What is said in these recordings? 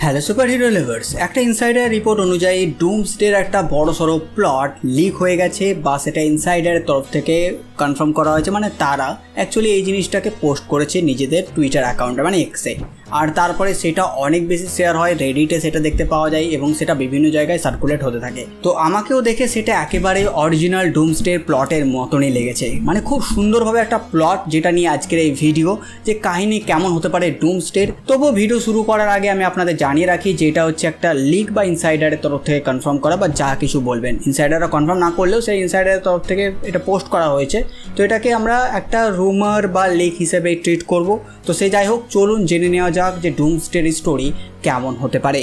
Hello super hero lovers, একটা insider report অনুযায়ী ডুমসডের একটা বড়সড় প্লট লিক হয়ে গেছে বা সেটা ইনসাইডারের তরফ থেকে কনফার্ম করা হয়েছে। মানে তারা অ্যাকচুয়ালি এই জিনিসটাকে পোস্ট করেছে নিজেদের টুইটার অ্যাকাউন্টে, মানে এক্সে। আর তারপরে সেটা অনেক বেশি শেয়ার হয়, রেডিটে সেটা দেখতে পাওয়া যায় এবং সেটা বিভিন্ন জায়গায় সার্কুলেট হতে থাকে। তো আমাকেও দেখে সেটা একেবারে অরিজিনাল ডুমসডের প্লটের মতনই লেগেছে। মানে খুব সুন্দরভাবে একটা প্লট, যেটা নিয়ে আজকের এই ভিডিও, যে কাহিনী কেমন হতে পারে ডুমসডের। তবুও ভিডিও শুরু করার আগে আমি আপনাদের জানিয়ে রাখি যে এটা হচ্ছে একটা লিক বা ইনসাইডারের তরফ থেকে কনফার্ম করা, বা যা কিছু বলবেন ইনসাইডাররা কনফার্ম না করলেও সেই ইনসাইডারের তরফ থেকে এটা পোস্ট করা হয়েছে। তো এটাকে আমরা একটা রুমার বা লিক হিসেবে ট্রিট করব। তো সে যাই হোক, চলুন জেনে নেওয়া যাক যে ডুমসডের স্টোরি কেমন হতে পারে।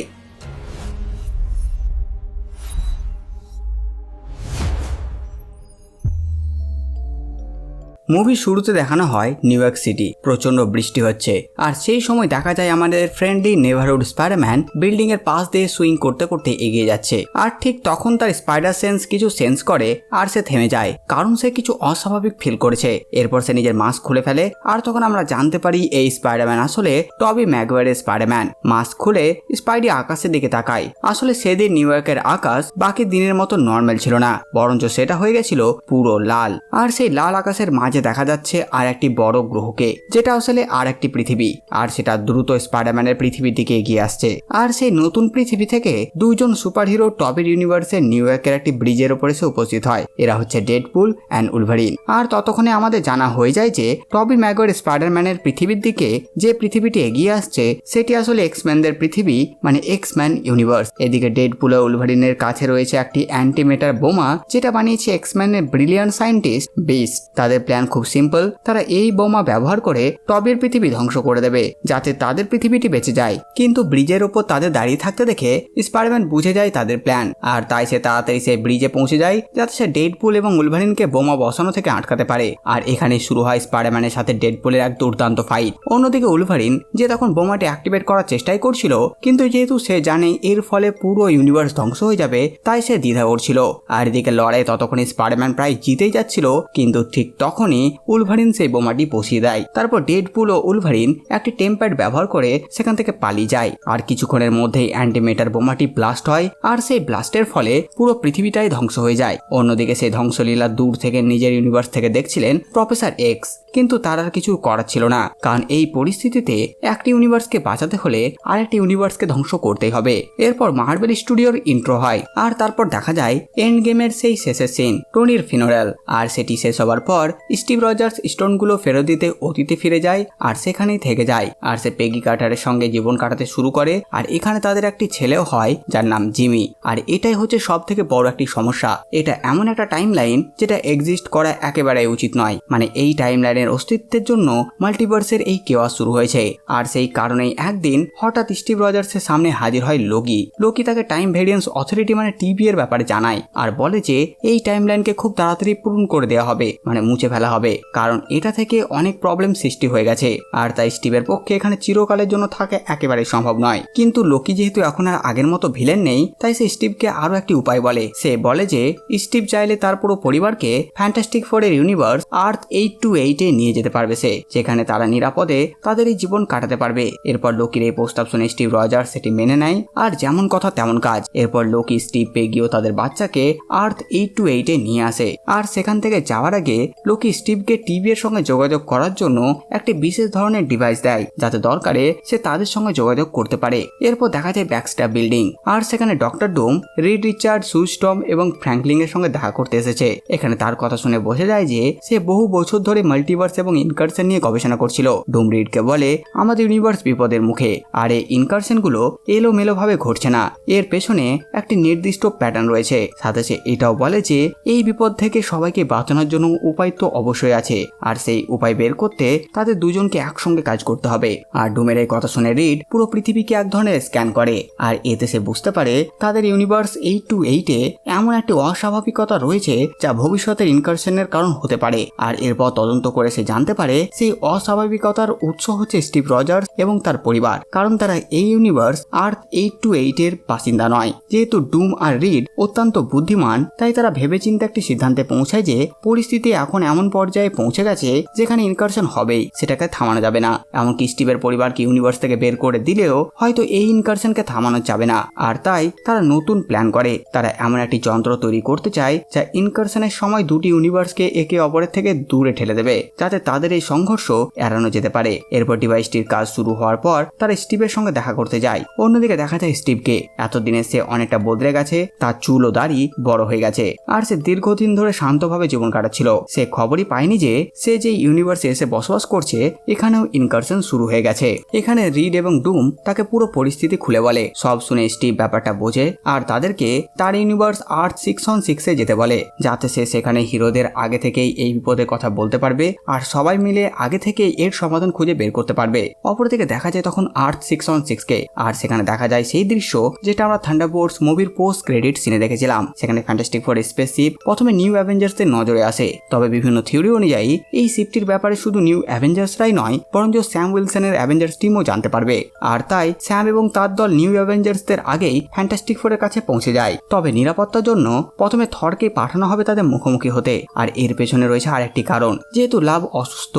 মুভির শুরুতে দেখানো হয় নিউ ইয়র্ক সিটি, প্রচন্ড বৃষ্টি হচ্ছে। আর সেই সময় দেখা যায় আমাদের ফ্রেন্ডলি নেভারহুড স্পাইডারম্যান বিল্ডিং এর পাশ দিয়ে সুইং করতে করতে এগিয়ে যাচ্ছে। আর ঠিক তখন তার স্পাইডার সেন্স কিছু সেন্স করে আর সে থেমে যায়, কারণ সে কিছু অস্বাভাবিক ফিল করেছে। এরপর সে নিজের মাস্ক খুলে ফেলে আর তখন আমরা জানতে পারি এই স্পাইডারম্যান আসলে টবি ম্যাগুয়ারের স্পাইডারম্যান। মাস্ক খুলে স্পাইডি আকাশের দিকে তাকায়। আসলে সেদিন নিউ ইয়র্কের আকাশ বাকি দিনের মতো নর্মাল ছিল না, বরঞ্চ সেটা হয়ে গেছিল পুরো লাল। আর সেই লাল আকাশের মাঝে দেখা যাচ্ছে আর একটি বড় গ্রহকে, যেটা আসলে আর একটি পৃথিবী। আর সেটা দ্রুত স্পাইডারম্যানের পৃথিবীর দিকে এগিয়ে আসছে। আর সেই নতুন পৃথিবী থেকে দুইজন সুপারহিরো টবির ইউনিভার্সের নিউ ইয়র্কের একটি ব্রিজের উপর এসে উপস্থিত হয়। এরা হচ্ছে ডেডপুল অ্যান্ড উলভারিন। আর ততক্ষণে আমাদের জানা হয়ে যায় যে টবি ম্যাগুয়ার স্পাইডারম্যানের পৃথিবীর দিকে যে পৃথিবীটি এগিয়ে আসছে সেটি আসলে এক্সম্যানদের পৃথিবী, মানে এক্সম্যান ইউনিভার্স। এদিকে ডেডপুল ও উলভারিনের কাছে রয়েছে একটি অ্যান্টিমেটার বোমা, যেটা বানিয়েছে এক্সম্যানের ব্রিলিয়ান্ট সায়েন্টিস্ট বিস্ট। তাদের প্ল্যান খুব সিম্পল, তারা এই বোমা ব্যবহার করে টবির পৃথিবী ধ্বংস করে দেবে যাতে তাদের পৃথিবীটি বেঁচে যায়। কিন্তু ব্রিজের ওপর তাদের দাঁড়িয়ে থাকতে দেখে স্পাইডারম্যান বুঝে যায় তাদের প্ল্যান, আর তাই সে তাড়াতাড়ি সে ব্রিজে পৌঁছে যায় যাতে সে ডেডপুল এবং উলভারিনকে বোমা বসানো থেকে আটকাতে পারে। আর এখানে শুরু হয় স্পাইডারম্যানের সাথে ডেডপুলের এক দুর্দান্ত ফাইট। অন্যদিকে উলভারিন, যে তখন বোমাটি অ্যাক্টিভেট করার চেষ্টাই করছিল, কিন্তু যেহেতু সে জানে এর ফলে পুরো ইউনিভার্স ধ্বংস হয়ে যাবে, তাই সে দ্বিধা করছিল। আর এদিকে লড়াই ততক্ষণে স্পাইডারম্যান প্রায় জিতেই যাচ্ছিল, কিন্তু ঠিক তখনই উলভারিন সেই বোমাটি বসিয়ে দেয়। তারপর ডেডপুল ও উলভারিন একটি টেম্প্যাড ব্যবহার করে সেখান থেকে পালিয়ে যায়। আর কিছুক্ষণের মধ্যেই অ্যান্টিমেটার বোমাটি ব্লাস্ট হয়, আর সেই ব্লাস্টের ফলে পুরো পৃথিবীটাই ধ্বংস হয়ে যায়। অন্যদিকে সেই ধ্বংসলীলা দূর থেকে নিজের ইউনিভার্স থেকে দেখছিলেন প্রফেসর এক্স, কিন্তু তার আর কিছু করার ছিল না, কারণ এই পরিস্থিতিতে একটি ইউনিভার্সকে বাঁচাতে হলে আরেকটি ইউনিভার্সকে ধ্বংস করতেই হবে। এরপর মার্বেল স্টুডিওর ইন্ট্রো হয়, আর তারপর দেখা যায় এন্ড গেমের সেই শেষের সিন, টনির ফিনারেল। আর সেটি শেষ হবার পর স্টিভ রজার্স স্টোনগুলো ফেরত দিতে অতীতে ফিরে যায় আর সেখানেই থেকে যায়। আর সে পেগি কার্টারের সঙ্গে জীবন কাটাতে শুরু করে। আর এখানে তাদের একটি ছেলেও হয় যার নাম জিমি। আর এটাই হচ্ছে সব থেকে বড় একটি সমস্যা, এটা এমন একটা টাইম লাইন যেটা এক্সিস্ট করা একেবারেই উচিত নয়। মানে এই টাইম লাইনের অস্তিত্বের জন্য মাল্টিভার্সের এই কেওয়াস শুরু হয়েছে। আর সেই কারণেই একদিন হঠাৎ স্টিভ রজার্সের সামনে হাজির হয় লোকি। লোকি তাকে টাইম ভেরিয়েন্স অথরিটি মানে টিবি এর ব্যাপারে জানায় আর বলে যে এই টাইম লাইনকে খুব তাড়াতাড়ি পূরণ করে দেওয়া হবে, মানে মুছে ফেলা হবে, কারণ এটা থেকে অনেক প্রবলেম সৃষ্টি হয়ে গেছে। আর তাই স্টিভের পক্ষে এখানে চিরকালের জন্য থাকা একেবারে সম্ভব নয়। কিন্তু লোকি যেহেতু এখন আর আগের মতো ভিলেন নেই, তাই সে স্টিভকে আরো একটি উপায় বলে। সে বলে যে স্টিভ চাইলে তার পুরো পরিবারকে ফ্যান্টাস্টিক ফোরের ইউনিভার্স আর্থ 828 এ নিয়ে যেতে পারবে সে, যেখানে তারা নিরাপদে তাদের এই জীবন কাটাতে পারবে। এরপর লোকির এই প্রস্তাব শুনে স্টিভ রজার্স সেটি মেনে নেয়, আর যেমন কথা তেমন কাজ। এরপর লোকি, স্টিভ, পেগি ও তাদের বাচ্চাকে আর্থ 828 এ নিয়ে আসে। আর সেখান থেকে যাওয়ার আগে লোকি স্টিভকে টিভি এর সঙ্গে যোগাযোগ করার জন্য একটি বিশেষ ধরনের ডিভাইস দেয়, যাতে দরকারে সে তাদের সঙ্গে যোগাযোগ করতে পারে। এরপর দেখা যায় ব্যাকস্ট্যাপ বিল্ডিং, আর সেখানে ডক্টর ডুম, রিড রিচার্ড, সুস্টম এবং ফ্র্যাঙ্কলিন এর সঙ্গে দেখা করতে এসেছে। এখানে তার কথা শুনে বোঝা যায় যে সে বহু বছর ধরে মাল্টিভার্স এবং ইনকারশন নিয়ে গবেষণা করছিল। ডুম রিডকে বলে আমাদের ইউনিভার্স বিপদের মুখে, আর এই ইনকারশন গুলো এলোমেলো ভাবে ঘটছে না, এর পেছনে একটি নির্দিষ্ট প্যাটার্ন রয়েছে। সাথে সে এটাও বলে যে এই বিপদ থেকে সবাইকে বাঁচানোর জন্য উপায় তো অবশ্যই আছে, আর সেই উপায় বের করতে তাদের দুজনকে একসঙ্গে কাজ করতে হবে। আর ডুমের এই কথা শুনে রিড পুরো পৃথিবীকে এক ধরনের স্ক্যান করে, আর এতে সে বুঝতে পারে তাদের ইউনিভার্স 828 এ এমন একটি অস্বাভাবিকতা রয়েছে যা ভবিষ্যতের ইনকারশনের কারণ হতে পারে। আর এরপর তদন্ত করে সে জানতে পারে সেই অস্বাভাবিকতার উৎস হচ্ছে স্টিভ রজার্স এবং তার পরিবার, কারণ তারা এই ইউনিভার্স আর্থ 828 এর বাসিন্দা নয়। যেহেতু ডুম আর রিড অত্যন্ত বুদ্ধিমান, তাই তারা ভেবেচিন্তে একটি সিদ্ধান্তে পৌঁছায় যে পরিস্থিতি এখন এমন পর্যায়ে পৌঁছে গেছে যেখানে ইনকারশন হবেই, সেটাকে থামানো যাবে না। এমনকি স্টিভের পরিবারকে ইউনিভার্স থেকে বের করে দিলেও হয়তো এই ইনকারশনকে থামানো যাবে না। আর তাই তারা নতুন প্ল্যান করে। তারা এমন একটি যন্ত্র তৈরি করতে চায় যা ইনকারশনের সময় দুটি ইউনিভার্সকে একে অপরের থেকে দূরে ঠেলে দেবে, যাতে তাদের এই সংঘর্ষ এড়ানো যেতে পারে। এরপর ডিভাইসটির কাজ শুরু হওয়ার পর তারা স্টিভের সঙ্গে দেখা করতে যায়। অন্যদিকে দেখা যায় স্টিভকে। এতদিনে সে অনেকটা বদলে গেছে, তার চুল ও দাড়ি বড় হয়ে গেছে, আর সে দীর্ঘদিন ধরে শান্তভাবে জীবন কাটাচ্ছিল। সে খবরই পায়নি যে সে যে ইউনিভার্সে এসে বসবাস করছে এখানেও ইনকারশন শুরু হয়ে গেছে। এখানে রিড এবং ডুম তাকে পুরো পরিস্থিতি খুলে বলে। সব শুনে স্টিভ ব্যাপারটা বোঝে আর তাদেরকে তার ইউনিভার্স আর্থ 616-এ যেতে বলে, যাতে সে সেখানে হিরোদের আগে থেকেই এই বিপদের কথা বলতে পারবে আর সবাই মিলে আগে থেকে এর সমাধান খুঁজে বের করতে পারবে। অপরদিকে দেখা যায় তখন আর্থ 616-কে, আর সেখানে দেখা যায় সেই দৃশ্য যেটা আমরা থান্ডারবোল্টস মুভির পোস্ট ক্রেডিট সিনে দেখেছিলাম। সেখানে ফ্যান্টাস্টিক ফোর স্পেসশিপ প্রথমে নিউ অ্যাভেঞ্জার্সের নজরে আসে। তবে বিভিন্ন থিওরি অনুযায়ী এই শিপটির ব্যাপারে শুধু নিউ অ্যাভেঞ্জার্সরাই নয়, বরঞ্চ স্যাম উইলসনের অ্যাভেঞ্জার্স টিমও জানতে পারবে। আর তাই স্যাম এবং তার দল নিউ অ্যাভেঞ্জার্সদের আগেই ফ্যান্টাস্টিক ফোরের কাছে পৌঁছে যায়। তবে নিরাপত্তার জন্য প্রথমে থরকে পাঠানো হবে তাদের মুখোমুখি হতে। আর এর পেছনে রয়েছে আরেকটি কারণ, যেহেতু লাভ অসুস্থ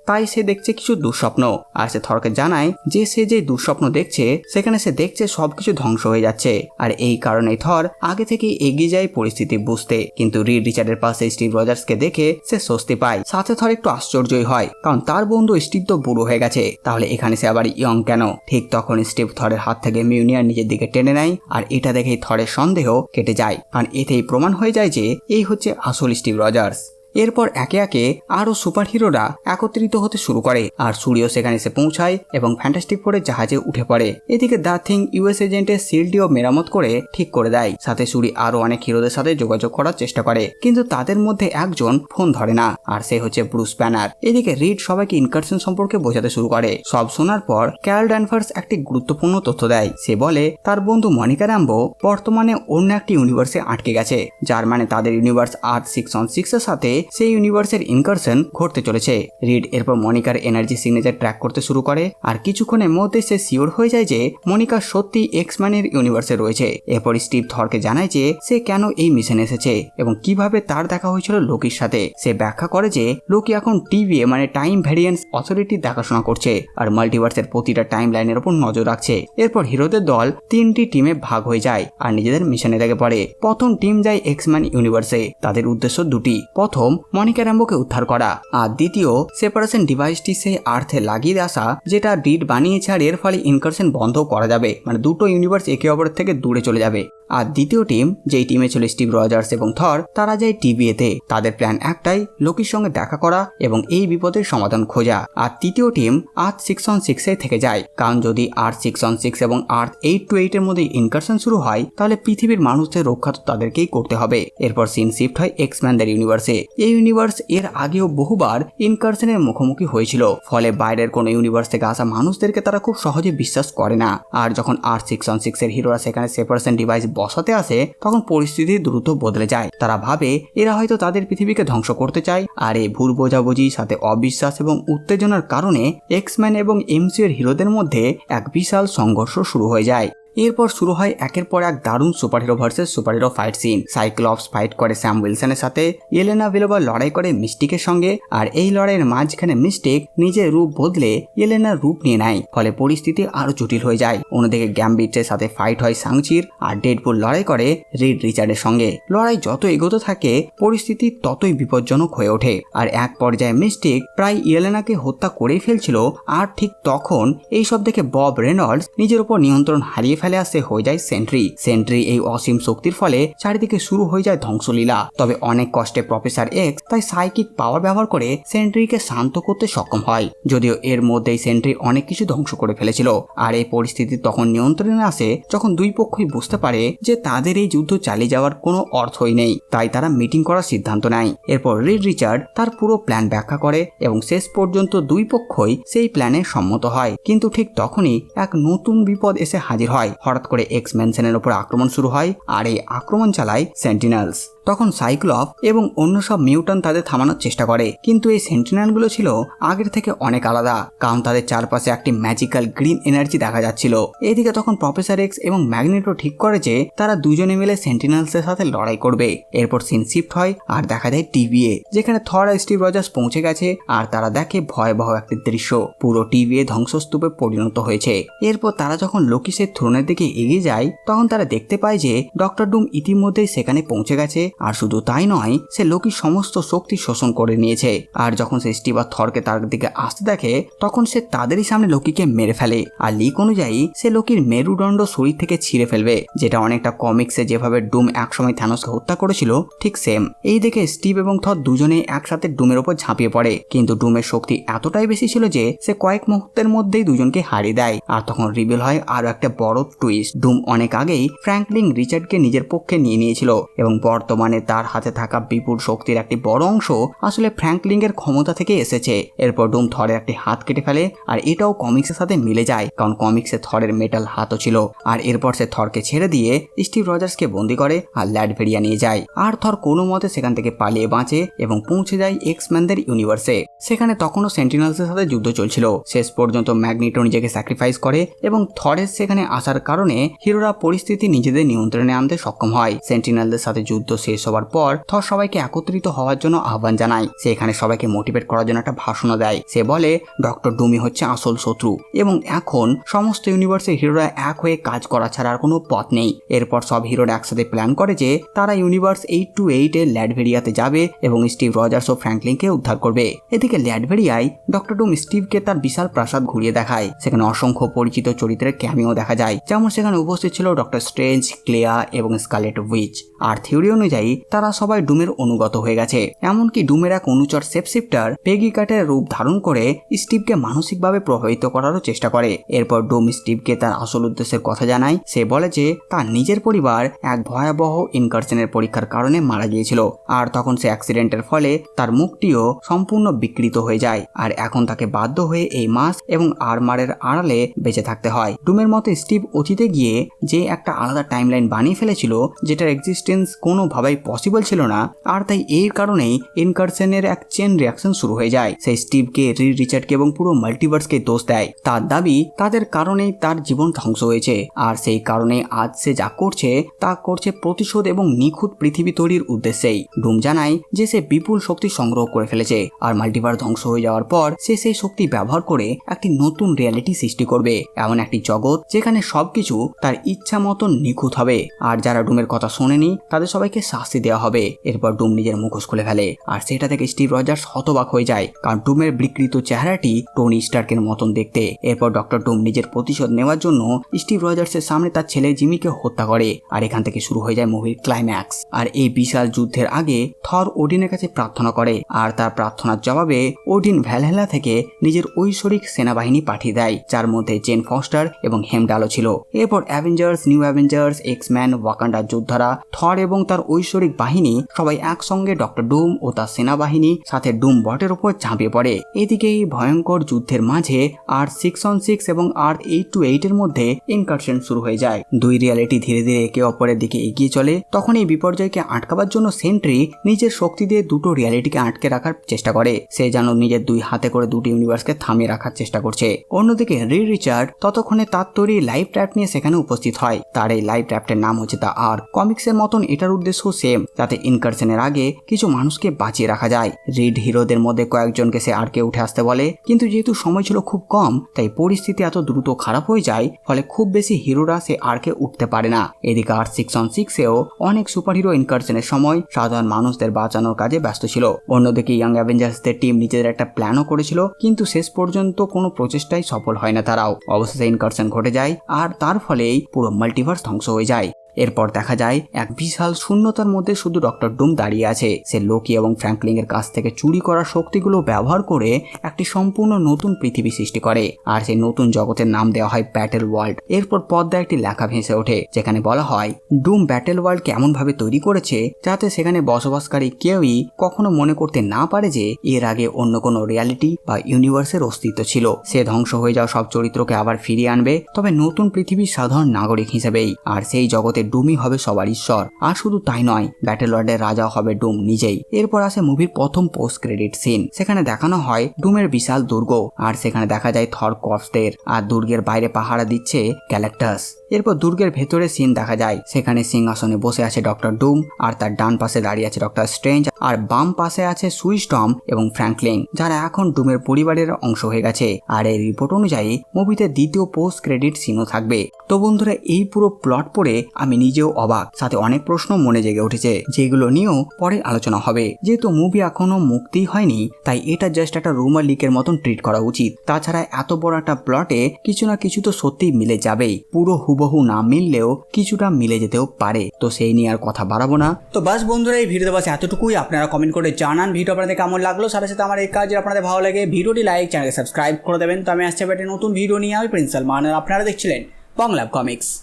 তাই সে দেখছে কিছু দুঃস্বপ্ন। আর সে থরকে জানায় যে সে যে দুঃস্বপ্ন দেখছে সেখানে সে দেখছে সবকিছু ধ্বংস হয়ে যাচ্ছে। আর এই কারণেই থর আগে থেকে এগিয়ে যায় পরিস্থিতি বুঝতে। কিন্তু রিড রিচার্ডের পাশে স্টিভ রজার্সকে দেখে সে স্বস্তি পায়। সাথে থর একটু আশ্চর্যই হয়, কারণ তার বন্ধু স্টিভ তো বুড়ো হয়ে গেছে, তাহলে এখানে সে আবার ইয়ং কেন? ঠিক তখন স্টিভ থরের হাত থেকে মিউনিয়ার নিজের দিকে টেনে নেয়। আর এটা দেখেই থরের সন্দেহ কেটে যায়, কারণ এতেই প্রমাণ হয়ে যায় যে এই হচ্ছে আসল স্টিভ রজার্স। এরপর একে একে আরো সুপার হিরোরা একত্রিত হতে শুরু করে, আর সুরিও সেখানে এসে পৌঁছায় এবং ফ্যান্টাস্টিক ফোরের জাহাজে উঠে পড়ে। এদিকে দ্য থিং ইউএস এজেন্টের শিল্ডটিও মেরামত করে ঠিক করে দেয়। সাথে সুরি আরো অনেক হিরোদের সাথে যোগাযোগ করার চেষ্টা করে, কিন্তু তাদের মধ্যে একজন ফোন ধরে না, আর সে হচ্ছে ব্রুস ব্যানার। এদিকে রিড সবাইকে ইনকারশন সম্পর্কে বোঝাতে শুরু করে। সব শোনার পর ক্যারল ড্যানভার্স একটি গুরুত্বপূর্ণ তথ্য দেয়। সে বলে তার বন্ধু মনিকা র্যাম্বো বর্তমানে অন্য একটি ইউনিভার্সে আটকে গেছে, যার মানে তাদের ইউনিভার্স আর্থ 616 এর সাথে সেই ইউনিভার্সের ইনকারশন ঘটতে চলেছে। রিড এরপর মনিকার এনার্জি সিগনেচার ট্র্যাক করতে শুরু করে, আর কিছুক্ষণের মধ্যে সে শিওর হয়ে যায় যে মনিকা সত্যি এক্সম্যানের ইউনিভার্সে রয়েছে। এরপর স্টিভ থরকে জানায় যে সে কেন এই মিশনে এসেছে এবং কিভাবে তার দেখা হয়েছিল লোকির সাথে। সে ব্যাখ্যা করে যে লোকি এখন টিভিএ মানে টাইম ভ্যারিয়েন্স অথরিটি দেখাশোনা করছে আর মাল্টিভার্সের প্রতিটা টাইম লাইনের উপর নজর রাখছে। এরপর হিরোদের দল 3টি টিমে ভাগ হয়ে যায় আর নিজেদের মিশনে লেগে পড়ে। প্রথম টিম যায় এক্সম্যান ইউনিভার্সে। তাদের উদ্দেশ্য দুটি, প্রথম মনিকা র্যাম্বোকে উদ্ধার করা, আর দ্বিতীয় সেপারেশন ডিভাইসটি সেই আর্থে লাগিয়ে আসা যেটা রিড বানিয়েছে, আর এর ফলে ইনকারশন বন্ধ করা যাবে, মানে দুটো ইউনিভার্স একে অপরের থেকে দূরে চলে যাবে। আর দ্বিতীয় টিম, যেই টিমে ছিল স্টিভ রজার্স এবং থর, তারা যায় টিভিএতে। তাদের প্ল্যান একটাই, লোকির সঙ্গে দেখা করা এবং এই বিপদের সমাধান খোঁজা। আর তৃতীয় টিম আর্থ 616-এ থেকে যায়, কারণ যদি আর্থ 616 এবং আর্থ 828 এর মধ্যে ইনকারশন শুরু হয় তাহলে পৃথিবীর মানুষদের রক্ষা তো তাদেরকেই করতে হবে। এরপর সিন শিফট হয় এক্সম্যানদের ইউনিভার্সে। এই ইউনিভার্স এর আগেও বহুবার ইনকারশনের মুখোমুখি হয়েছিল, ফলে বাইরের কোনো ইউনিভার্স থেকে আসা মানুষদেরকে তারা খুব সহজে বিশ্বাস করে না। আর যখন আর্থ 616 এর হিরোরা সেখানে সেপারেশন ডিভাইস বসাতে আসে তখন পরিস্থিতি দ্রুত বদলে যায়। তারা ভাবে এরা হয়তো তাদের পৃথিবীকে ধ্বংস করতে চায়, আর এই ভুল বোঝাবুঝি সাথে অবিশ্বাস এবং উত্তেজনার কারণে এক্সম্যান এবং এমসিইউ এর হিরোদের মধ্যে এক বিশাল সংঘর্ষ শুরু হয়ে যায়। এরপর শুরু হয় একের পর এক দারুণ superhero versus superhero fight scene. Cyclops fight করে স্যাম উইলসনের সাথে, ইয়েলেনা বেলোভা লড়াই করে মিস্টিকের সঙ্গে, আর এই লড়াইয়ের মাঝখানে মিস্টিক নিজের রূপ বদলে ইয়েলেনার রূপ নিয়ে নেয়, ফলে পরিস্থিতি আরো জটিল হয়ে যায়। অন্যদিকে গ্যাম্বিটের সাথে ফাইট হয় সাংচির, আর ডেডপুল লড়াই করে রিড রিচার্ডের সঙ্গে। লড়াই যত এগোতে থাকে পরিস্থিতি ততই বিপজ্জনক হয়ে ওঠে, আর এক পর্যায়ে মিস্টিক প্রায় ইয়েলেনাকে হত্যা করেই ফেলছিল। আর ঠিক তখন এইসব দেখে বব রেনল্ডস নিজের উপর নিয়ন্ত্রণ হারিয়ে ফেলে আসে হয়ে যায় সেন্ট্রি। এই অসীম শক্তির ফলে চারিদিকে শুরু হয়ে যায় ধ্বংসলীলা। তবে অনেক কষ্টে প্রফেসর এক্স তাই সাইকিক পাওয়ার ব্যবহার করে সেন্ট্রিকে শান্ত করতে সক্ষম হয়, যদিও এর মধ্যেই সেন্ট্রি অনেক কিছু ধ্বংস করে ফেলেছিল। আর এই পরিস্থিতি তখন নিয়ন্ত্রণে আসে যখন দুই পক্ষই বুঝতে পারে যে তাদের এই যুদ্ধ চালিয়ে যাওয়ার কোনো অর্থই নেই, তাই তারা মিটিং করার সিদ্ধান্ত নেয়। এরপর রিড রিচার্ড তার পুরো প্ল্যান ব্যাখ্যা করে এবং শেষ পর্যন্ত দুই পক্ষই সেই প্ল্যানে সম্মত হয়। কিন্তু ঠিক তখনই এক নতুন বিপদ এসে হাজির হয়। হঠাৎ করে এক্স ম্যানশনের উপর আক্রমণ শুরু হয়, আর এই আক্রমণ চালায় সেন্টিনেলস। তখন সাইক্লপ এবং অন্য সব মিউট্যান্ট তাদের থামানোর চেষ্টা করে, কিন্তু এই সেন্টিনেলগুলো ছিল আগের থেকে অনেক আলাদা, কারণ তাদের চারপাশে একটি ম্যাজিক্যাল গ্রিন এনার্জি দেখা যাচ্ছিল। এদিকে তখন প্রফেসর এক্স এবং ম্যাগনেটো ঠিক করে যে তারা দুজনে মিলে সেন্টিনেলসের সাথে লড়াই করবে। এরপর সিন শিফট হয় আর দেখা যায় টিভিএ, যেখানে থর আর স্টিভ রজার্স পৌঁছে গেছে আর তারা দেখে ভয়াবহ একটি দৃশ্য, পুরো টিভিএ ধ্বংসস্তূপে পরিণত হয়েছে। এরপর তারা যখন লোকিসের থ্রোনের দিকে এগিয়ে যায় তখন তারা দেখতে পায় যে ডক্টর ডুম ইতিমধ্যেই সেখানে পৌঁছে গেছে, আর শুধু তাই নয়, সে লোকির সমস্ত শক্তি শোষণ করে নিয়েছে। আর যখন সে স্টিভ আর থরকে তার দিকে আসতে দেখে তখন সে তাদেরই সামনে লোকিকে মেরে ফেলে। আর লিক অনুযায়ী সে লোকির মেরুদণ্ড শরীর থেকে ছিঁড়ে ফেলবে, যেটা অনেকটা কমিক্সে যেভাবে ডুম একসময় থ্যানোসকে হত্যা করেছিল ঠিক সেম। এই দেখে স্টিভ এবং থর দুজনেই একসাথে ডুমের উপর ঝাঁপিয়ে পড়ে, কিন্তু ডুমের শক্তি এতটাই বেশি ছিল যে সে কয়েক মুহূর্তের মধ্যেই দুজনকে হারিয়ে দেয়। আর তখন রিভিল হয় আরো একটা বড় টুইস্ট, ডুম অনেক আগেই ফ্র্যাঙ্কলিন রিচার্ডকে নিজের পক্ষে নিয়ে নিয়েছিল এবং বর্তমানে তার হাতে থাকা বিপুল শক্তির একটি বড় অংশ আসলে ফ্র্যাঙ্কলিনের ক্ষমতা থেকে এসেছে। এরপর ডুম থরের একটি হাত কেটে ফেলে, আর এটাও কমিক্সের সাথে মিলে যায়, কারণ কমিক্সে থরের মেটাল হাতও ছিল। আর এরপর সে থরকে ছেড়ে দিয়ে স্টিভ রজার্সকে বন্দি করে আর ল্যাটভেরিয়া নিয়ে যায়। আর থর কোনো মতে সেখান থেকে পালিয়ে বাঁচে এবং পৌঁছে যায় এক্সম্যানদের ইউনিভার্সে। সেখানে তখনও সেন্টিনেলসের সাথে যুদ্ধ চলছিল। শেষ পর্যন্ত ম্যাগনেটো নিজেকে স্যাক্রিফাইস করে এবং থরের সেখানে আসার কারণে হিরোরা পরিস্থিতি নিজেদের নিয়ন্ত্রণে আনতে সক্ষম হয়। সেন্টিনেলদের সাথে যুদ্ধ শেষ হওয়ার পর থর সবাইকে একত্রিত হওয়ার জন্য আহ্বান জানায়। সে এখানে সবাইকে মোটিভেট করার জন্য একটা ভাষণও দেয়। সে বলে ডক্টর ডুমি হচ্ছে আসল শত্রু এবং এখন সমস্ত ইউনিভার্সের হিরোরা এক হয়ে কাজ করা ছাড়া আর কোনো পথ নেই। এরপর সব হিরোরা একসাথে প্ল্যান করে যে তারা ইউনিভার্স 828 এর ল্যাটভেরিয়াতে যাবে এবং স্টিভ রজার্স ও ফ্র্যাঙ্কলিনকে উদ্ধার করবে। এদিকে ল্যাটভেরিয়ায় ডক্টর ডুম স্টিভকে তার বিশাল প্রাসাদ ঘুরিয়ে দেখায়। সেখানে অসংখ্য পরিচিত চরিত্রের ক্যামিও দেখা যায়, যেমন সেখানে উপস্থিত ছিল ডক্টর স্ট্রেঞ্জ, ক্লেয়া এবং স্কারলেট উইচ। আর থিওরি অনুযায়ী তারা সবাই ডুমের অনুগত হয়ে গেছে। এমনকি ডুমের এক অনুচর শেপশিফটার পেগি কাটের রূপ ধারণ করে স্টিভকে মানসিকভাবে প্রভাবিত করারও চেষ্টা করে। এরপর ডুম স্টিভকে তার আসল উদ্দেশ্যের কথা জানায়। সে বলে যে তার নিজের পরিবার এক ভয়াবহ ইনকারশনের পরীক্ষার কারণে মারা গিয়েছিল, আর তখন সে অ্যাক্সিডেন্টের ফলে তার মুখটিও সম্পূর্ণ বিকৃত হয়ে যায়, আর এখন তাকে বাধ্য হয়ে এই মাস্ক এবং আর্মারের আড়ালে বেঁচে থাকতে হয়। ডুমের মতে স্টিভ অতীতে গিয়ে যে একটা আলাদা টাইমলাইন বানিয়ে ফেলেছিল যেটার এক্সিস্টেন্স কোনোভাবেই পসিবল ছিল না, আর তাই এই কারণেই ইনকারশনের এক চেন রিয়াকশন শুরু হয়ে যায়। সেই স্টিভকে, রিচার্ডকে এবং পুরো মাল্টিভার্সকে দোষ দেয়। তার দাবি তাদের কারণেই তার জীবন ধ্বংস হয়েছে, আর সেই কারণে আজ সে যা করছে তা করছে প্রতিশোধ এবং নিখুঁত পৃথিবী তৈরির উদ্দেশ্যেই। ডুম জানায় যে সে বিপুল শক্তি সংগ্রহ করে ফেলেছে, আর মাল্টিভার্স ধ্বংস হয়ে যাওয়ার পর সে সেই শক্তি ব্যবহার করে একটি নতুন রিয়ালিটি সৃষ্টি করবে, এমন একটি জগৎ যেখানে সবকিছু তার ইচ্ছা মতন নিখুঁত হবে, আর যারা ডুমের কথা শোনেনি তাদের সবাইকে শাস্তি দেওয়া হবে। এরপর ডুম নিজের মুখোশ খুলে ফেলে, আর সেটা থেকে স্টিভ রজার্স হতবাক হয়ে যায়, কারণ ডুমের বিকৃত চেহারাটি টনি স্টার্কের মতন দেখতে। এরপর ডক্টর ডুম নিজের প্রতিশোধ নেওয়ার জন্য স্টিভ রজার্সের সামনে তার ছেলে জিমিকে হত্যা করে, আর এখান থেকে শুরু হয়ে যায় মুভির ক্লাইম্যাক্স। আর এই বিশাল যুদ্ধের আগে থর ওডিনের কাছে প্রার্থনা করে, আর তার প্রার্থনার জবাবে ওডিন ভ্যালহেলা থেকে নিজের ঐশ্বরিক সেনাবাহিনী পাঠিয়ে দেয়, যার মধ্যে জেন ফস্টার এবং হেমডালও ছিল। এরপর অ্যাভেঞ্জার্স, নিউ অ্যাভেঞ্জার্স, এক্সম্যান, ওয়াকান্ডার যোদ্ধারা, থর এবং তার ঐশ্বরিক বাহিনী সবাই একসঙ্গে ডক্টর ডুম ও তার সেনাবাহিনী সাথে ডুম বটের উপর ঝাঁপিয়ে পড়ে। এদিকে এই ভয়ঙ্কর যুদ্ধের মাঝে আর 616 এবং আর 828 এর মধ্যে ইনকারশন শুরু হয়ে যায়। দুই রিয়ালিটি ধীরে ধীরে একে অপরের দিকে এগিয়ে চলে। তখন এই বিপর্যয়কে আটকাবার জন্য সেন্ট্রি নিজের শক্তি দিয়ে দুটো রিয়ালিটিকে আটকে রাখার চেষ্টা করে। সে যেন নিজের দুই হাতে করে দুটি ইউনিভার্সকে থামিয়ে রাখার চেষ্টা করছে। অন্যদিকে রিচার্ড ততক্ষণে তার তৈরি লাইফ ট্র্যাপ নিয়ে সেখানে উপস্থিত হয়। তার এই লাইফ ট্র্যাপটার নাম হচ্ছে দ্য আর্ক। কমিক্সের মতন এটার উদ্দেশ্য সেম, যাতে ইনকারশনের আগে কিছু মানুষকে বাঁচিয়ে রাখা যায়। রিড হিরোদের মধ্যে কয়েকজনকে সে আর্কে উঠে আসতে বলে, কিন্তু যেহেতু সময় ছিল খুব কম তাই পরিস্থিতি এত দ্রুত খারাপ হয়ে যায়, ফলে খুব বেশি হিরোরা সে আর্কে উঠতে পারে না। এদিকে আর 616-এও অনেক সুপারহিরো ইনকারশনের সময় সাধারণ মানুষদের বাঁচানোর কাজে ব্যস্ত ছিল। অন্যদিকে ইয়াং অ্যাভেঞ্জার্সদের টিম নিজেদের একটা প্ল্যানও করেছিল, কিন্তু শেষ পর্যন্ত কোনো প্রচেষ্টাই সফল হয় না তারাও। অবশেষে ইনকারশন ঘটে যায়, আর তার ফলেই পুরো মাল্টিভার্স ধ্বংস হয়ে যায়। এরপর দেখা যায় এক বিশাল শূন্যতার মধ্যে শুধু ডক্টর ডুম দাঁড়িয়ে আছে। সে লোকি এবং ফ্র্যাঙ্কলিনের কাছ থেকে চুরি করা শক্তিগুলো ব্যবহার করে একটি সম্পূর্ণ নতুন পৃথিবী সৃষ্টি করে, আর সেই নতুন জগতের নাম দেওয়া হয় ব্যাটেল ওয়ার্ল্ড। এরপর পর্দায় একটি লেখা ভেসে ওঠে, যেখানে বলা হয় ডুম ব্যাটেল ওয়ার্ল্ড কেমন ভাবে তৈরি করেছে যাতে সেখানে বসবাসকারী কেউই কখনো মনে করতে না পারে যে এর আগে অন্য কোনো রিয়ালিটি বা ইউনিভার্সের অস্তিত্ব ছিল। সে ধ্বংস হয়ে যাওয়া সব চরিত্রকে আবার ফিরিয়ে আনবে, তবে নতুন পৃথিবীর সাধারণ নাগরিক হিসেবেই। আর সেই জগতে ডুমই হবে সবার ঈশ্বর। আর শুধু তাই নয়, ব্যাটেল ওয়ার্ল্ডের রাজা হবে ডুম নিজেই। এরপর আসে মুভির প্রথম পোস্ট ক্রেডিট সিন। সেখানে দেখানো হয় ডুমের বিশাল দুর্গ, আর সেখানে দেখা যায় থর কর্পসদের, আর দুর্গের বাইরে পাহারা দিচ্ছে গ্যালাক্টাস। এরপর দুর্গের ভেতরে সিন দেখা যায়, সেখানে সিংহাসনে বসে আছে ডক্টর ডুম, আর তার ডান পাশে দাঁড়িয়ে আছে ডক্টর স্ট্রেঞ্জ, আর বাম পাশে আছে সুইস্টম এবং ফ্র্যাঙ্কলিন, যারা এখন ডুমের পরিবারের অংশ হয়ে গেছে। আর এই রিপোর্ট অনুযায়ী মুভিতে দ্বিতীয় পোস্ট ক্রেডিট সিনও থাকবে। তো বন্ধুরা, এই পুরো প্লট পড়ে আমি নিজেও অবাক, সাথে অনেক প্রশ্ন মনে জেগে উঠেছে, যেগুলো নিয়েও পরে আলোচনা হবে। যেহেতু মুভি এখনো মুক্তি হয়নি, তাই এটা জাস্ট একটা রুমার লিকের মতন ট্রিট করা উচিত। তাছাড়া এত বড় একটা প্লটে কিছু না কিছু তো সত্যিই মিলে যাবেই, পুরো হুবহু না মিললেও কিছুটা মিলে যেতেও পারে। তো সেই নিয়ে আর কথা বাড়াবো না। তো বাস বন্ধুরা, এই ভিডিওতে বাস এতটুকুই। আপনারা কমেন্ট করে জানান ভিডিও আপনাদের কেমন লাগলো। সাথে সাথে আমার এই কাজ আপনাদের ভালো লাগে, ভিডিওটি লাইক, চ্যানেলকে সাবস্ক্রাইব করে দেবেন। তো আমি আসছে একটা নতুন ভিডিও নিয়ে, আমি প্রিন্স সালমান, আর আপনারা দেখছিলেন বাংলা কমিক্স।